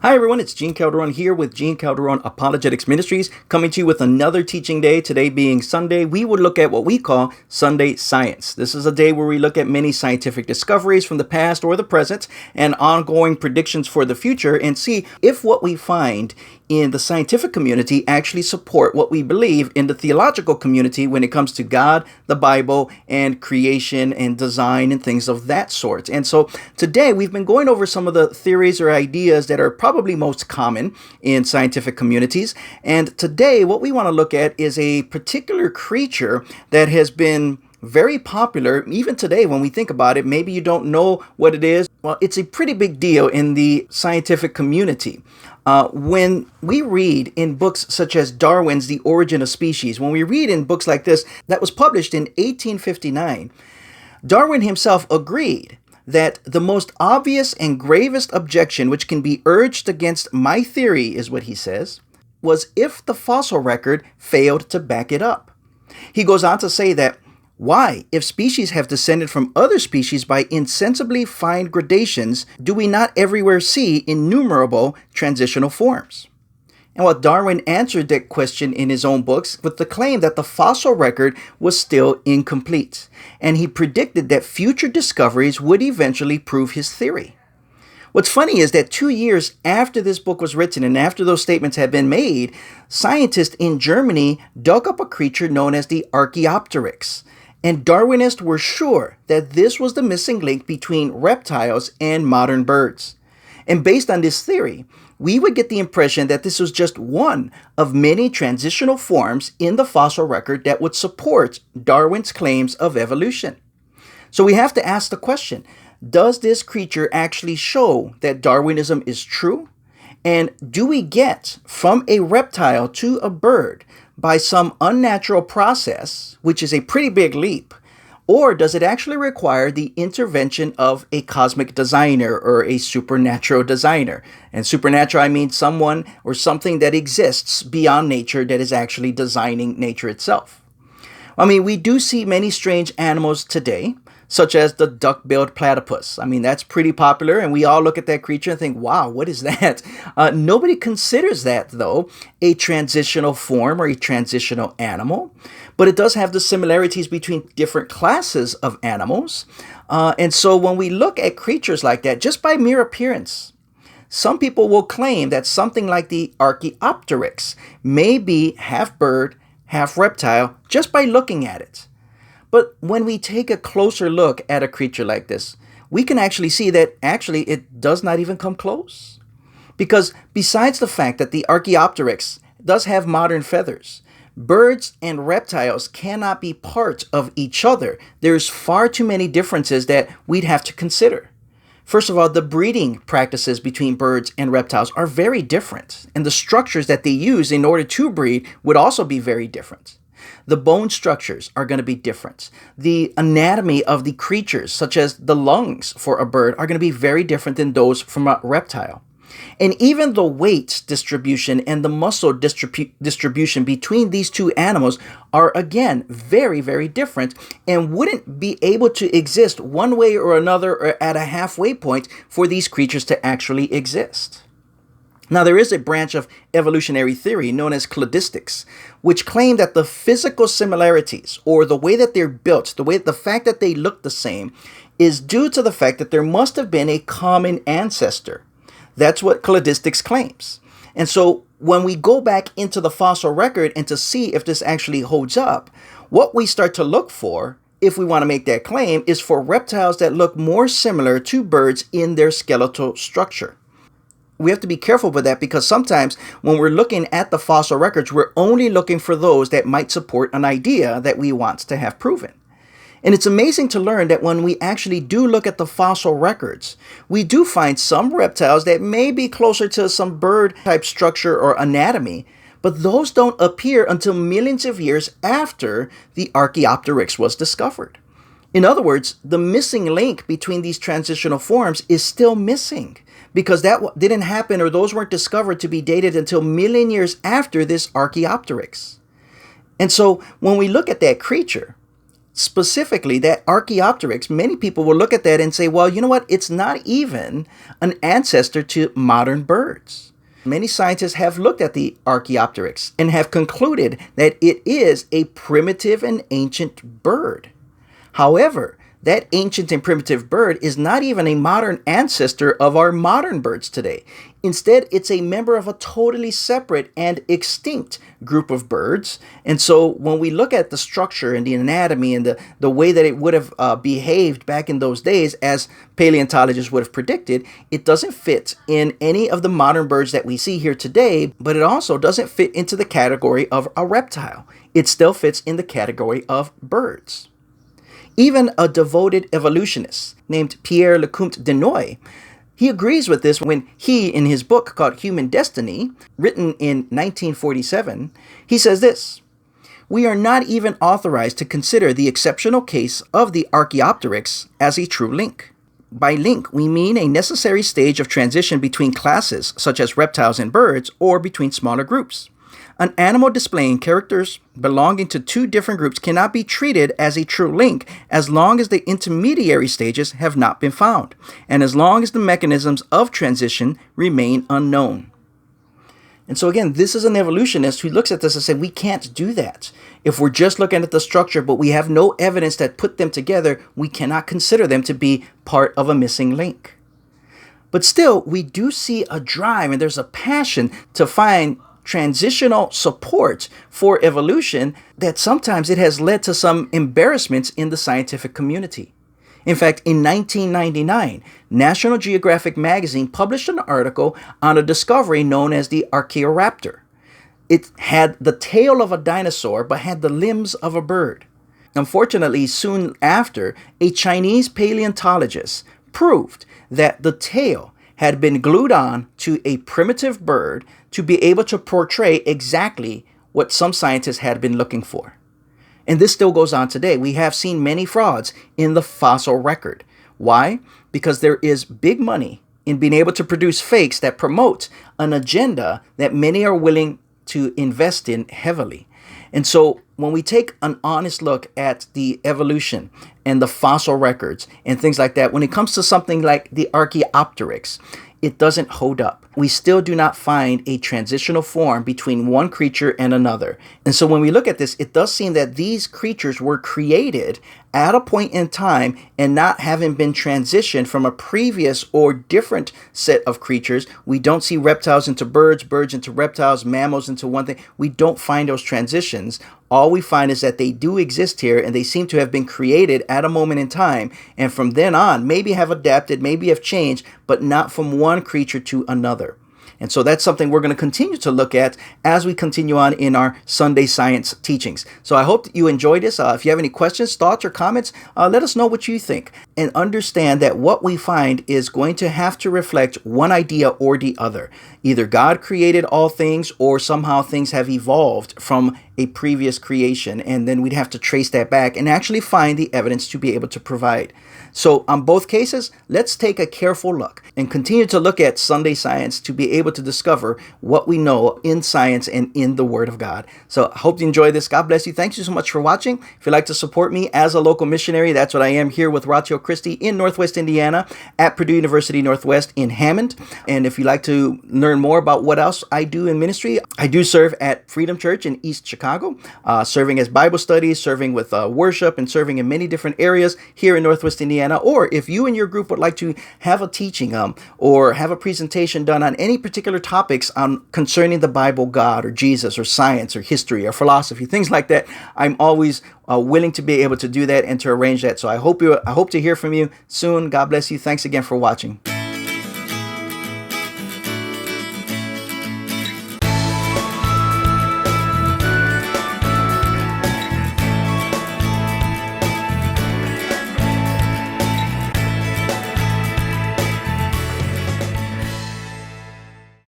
Hi everyone, it's Gene Calderon here with Gene Calderon Apologetics Ministries, coming to you with another teaching day. Today being Sunday, we will look at what we call Sunday Science. This is a day where we look at many scientific discoveries from the past or the present and ongoing predictions for the future and see if what we find in the scientific community actually support what we believe in the theological community when it comes to God, the Bible, and creation and design and things of that sort. And so today we've been going over some of the theories or ideas that are probably most common in scientific communities. And today what we want to look at is a particular creature that has been very popular even today when we think about it. Maybe you don't know what it is. Well, it's a pretty big deal in the scientific community. When we read in books such as Darwin's The Origin of Species, when we read in books like this that was published in 1859, Darwin himself agreed that the most obvious and gravest objection which can be urged against my theory, is what he says, was if the fossil record failed to back it up. He goes on to say that, why, if species have descended from other species by insensibly fine gradations, do we not everywhere see innumerable transitional forms? And while Darwin answered that question in his own books with the claim that the fossil record was still incomplete, and he predicted that future discoveries would eventually prove his theory. What's funny is that 2 years after this book was written and after those statements had been made, scientists in Germany dug up a creature known as the archaeopteryx. And Darwinists were sure that this was the missing link between reptiles and modern birds. And based on this theory, we would get the impression that this was just one of many transitional forms in the fossil record that would support Darwin's claims of evolution. So we have to ask the question, does this creature actually show that Darwinism is true? And do we get from a reptile to a bird by some unnatural process, which is a pretty big leap, or does it actually require the intervention of a cosmic designer or a supernatural designer? And supernatural, I mean someone or something that exists beyond nature that is actually designing nature itself. I mean, we do see many strange animals today, such as the duck-billed platypus. I mean, that's pretty popular, and we all look at that creature and think, wow, what is that? Nobody considers that, though, a transitional form or a transitional animal, but it does have the similarities between different classes of animals. And so when we look at creatures like that, just by mere appearance, some people will claim that something like the archaeopteryx may be half bird, half reptile, just by looking at it. But when we take a closer look at a creature like this, we can actually see that actually it does not even come close. Because besides the fact that the archaeopteryx does have modern feathers, birds and reptiles cannot be part of each other. There's far too many differences that we'd have to consider. First of all, the breeding practices between birds and reptiles are very different, and the structures that they use in order to breed would also be very different. The bone structures are going to be different. The anatomy of the creatures, such as the lungs for a bird, are going to be very different than those from a reptile. And even the weight distribution and the muscle distribution between these two animals are, again, very, very different and wouldn't be able to exist one way or another or at a halfway point for these creatures to actually exist. Now, there is a branch of evolutionary theory known as cladistics, which claim that the physical similarities, or the way that they're built, the fact that they look the same, is due to the fact that there must have been a common ancestor. That's what cladistics claims. And so when we go back into the fossil record and to see if this actually holds up, what we start to look for, if we want to make that claim, is for reptiles that look more similar to birds in their skeletal structure. We have to be careful with that because sometimes when we're looking at the fossil records, we're only looking for those that might support an idea that we want to have proven. And it's amazing to learn that when we actually do look at the fossil records, we do find some reptiles that may be closer to some bird type structure or anatomy, but those don't appear until millions of years after the archaeopteryx was discovered. In other words, the missing link between these transitional forms is still missing, because that didn't happen, or those weren't discovered to be dated until million years after this archaeopteryx. And so when we look at that creature, specifically that archaeopteryx, many people will look at that and say, well, you know what? It's not even an ancestor to modern birds. Many scientists have looked at the archaeopteryx and have concluded that it is a primitive and ancient bird. However, that ancient and primitive bird is not even a modern ancestor of our modern birds today. Instead, it's a member of a totally separate and extinct group of birds. And so when we look at the structure and the anatomy and the way that it would have behaved back in those days, as paleontologists would have predicted, it doesn't fit in any of the modern birds that we see here today, but it also doesn't fit into the category of a reptile. It still fits in the category of birds. Even a devoted evolutionist named Pierre Lecomte Denoy, he agrees with this when he, in his book called Human Destiny, written in 1947, he says this: "We are not even authorized to consider the exceptional case of the Archaeopteryx as a true link. By link, we mean a necessary stage of transition between classes, such as reptiles and birds, or between smaller groups. An animal displaying characters belonging to two different groups cannot be treated as a true link as long as the intermediary stages have not been found, and as long as the mechanisms of transition remain unknown." And so again, this is an evolutionist who looks at this and says, we can't do that. If we're just looking at the structure, but we have no evidence that put them together, we cannot consider them to be part of a missing link. But still, we do see a drive and there's a passion to find transitional support for evolution that sometimes it has led to some embarrassments in the scientific community. In fact, in 1999, National Geographic magazine published an article on a discovery known as the Archaeoraptor. It had the tail of a dinosaur but had the limbs of a bird. Unfortunately, soon after, a Chinese paleontologist proved that the tail had been glued on to a primitive bird to be able to portray exactly what some scientists had been looking for. And this still goes on today. We have seen many frauds in the fossil record. Why? Because there is big money in being able to produce fakes that promote an agenda that many are willing to invest in heavily. And so when we take an honest look at the evolution and the fossil records and things like that, when it comes to something like the Archaeopteryx, it doesn't hold up. We still do not find a transitional form between one creature and another. And so when we look at this, it does seem that these creatures were created at a point in time and not having been transitioned from a previous or different set of creatures. We don't see reptiles into birds, birds into reptiles, mammals into one thing. We don't find those transitions. All we find is that they do exist here and they seem to have been created at a moment in time. And from then on, maybe have adapted, maybe have changed, but not from one creature to another. And so that's something we're going to continue to look at as we continue on in our Sunday science teachings. So I hope that you enjoyed this. If you have any questions, thoughts, or comments, let us know what you think. And understand that what we find is going to have to reflect one idea or the other. Either God created all things or somehow things have evolved from a previous creation. And then we'd have to trace that back and actually find the evidence to be able to provide. So on both cases, let's take a careful look and continue to look at Sunday science to be able to discover what we know in science and in the Word of God. So I hope you enjoy this. God bless you. Thank you so much for watching. If you'd like to support me as a local missionary, that's what I am here with Ratio Christi in Northwest Indiana at Purdue University Northwest in Hammond. And if you'd like to learn more about what else I do in ministry, I do serve at Freedom Church in East Chicago, serving as Bible studies, serving with worship, and serving in many different areas here in Northwest Indiana. Or if you and your group would like to have a teaching or have a presentation done on any particular topics concerning the Bible, God, or Jesus, or science, or history, or philosophy, things like that, I'm always willing to be able to do that and to arrange that. So I hope to hear from you soon. God bless you. Thanks again for watching.